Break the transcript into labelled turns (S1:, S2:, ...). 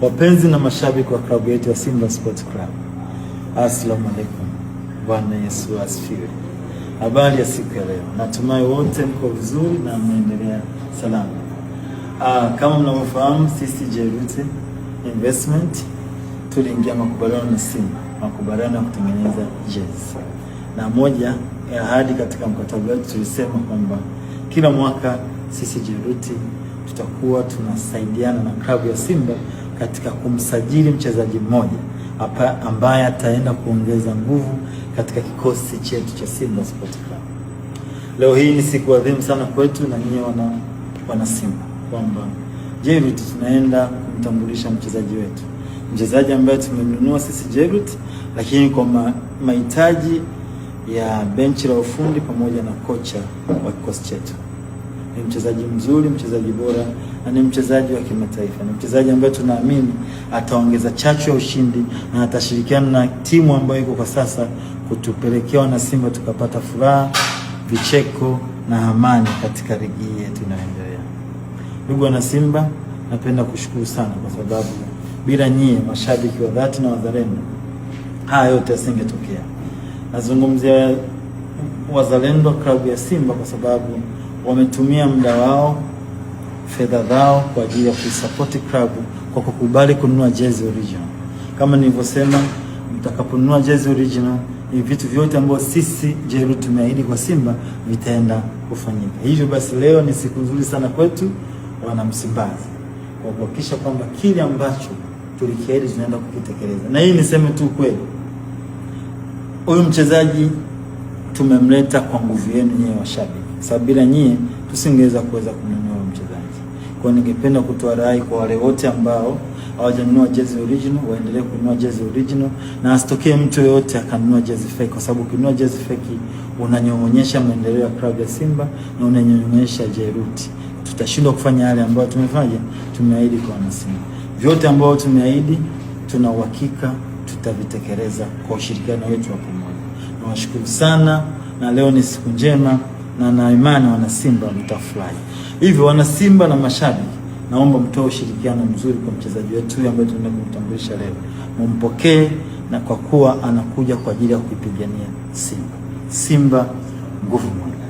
S1: Wapenzi na mashabiki wa klabu yetu ya Simba Sports Club, Assalamu alaikum. Bwana Yesu asifiwe. Habari ya siku ya leo, natumai wote mko vizuri na mnaendelea salama. Kama mnavyofahamu, sisi Jeruti Investment tuliingia makubaliano na Simba, makubaliano ya kutengeneza jezi, na moja ya ahadi katika mkataba wetu tulisema kwamba kila mwaka sisi Jeruti tutakuwa tunasaidiana na klabu ya Simba katika kumsajili mchezaji mmoja ambaye ataenda kuongeza nguvu katika kikosi chetu cha Simba Sports Club. Leo hii ni siku adhimu sana kwetu na nyinyi wana Simba, kwamba Jeruti tunaenda kumtambulisha mchezaji wetu, mchezaji ambaye tumemnunua sisi Jeruti, lakini kwa mahitaji ya benchi la ufundi pamoja na kocha wa kikosi chetu. Ni mchezaji mzuri, mchezaji bora, na ni mchezaji wa kimataifa. Ni mchezaji ambaye tunaamini ataongeza chachu ya ushindi na atashirikiana na timu ambayo iko kwa sasa kutupelekea wana Simba tukapata furaha, vicheko na amani katika ligi yetu inayoendelea. Ndugu wana Simba, napenda kushukuru sana kwa sababu bila nyie mashabiki wa dhati na wazalendo haya yote yasingetokea. Nazungumzia wazalendo wa klabu ya Simba kwa sababu wametumia muda wao, fedha zao kwa ajili ya kuisupport klabu kwa kukubali kununua jezi original. Kama nilivyosema, mtakaponunua jezi original, ni vitu vyote ambavyo sisi Jeruti tumeahidi kwa Simba vitaenda kufanyika. Hivyo basi leo ni siku nzuri sana kwetu wana Msimbazi, kwa kuhakikisha kwamba kile ambacho tulikiahidi tunaenda kukitekeleza. Na hii niseme tu kweli, huyu mchezaji tumemleta kwa nguvu yenu nyie washabiki, sababu bila nyie tusingeweza kununua mchezaji. Kwa ningependa kutoa rai kwa wale wote ambao hawajanunua jezi original waendelee kununua jezi original, na asitokee mtu yote akanunua jezi fake, kwa sababu ukinunua jezi fake unanyong'onyesha maendeleo ya klabu ya Simba na unanyong'onyesha Jeruti. Tutashindwa kufanya yale ambayo tumeahidi kwa wana Simba. Vyote ambao tumeahidi tuna uhakika tutavitekeleza kwa ushirikiano wetu wa pamoja. Nawashukuru sana, na leo ni siku njema na na imani wana Simba mtafurahi. Hivyo wana Simba na mashabiki, naomba mtoe ushirikiano mzuri kwa mchezaji wetu ambaye tunaenda kumtambulisha leo. Mumpokee, na kwa kuwa anakuja kwa ajili ya kuipigania Simba. Simba nguvu moja.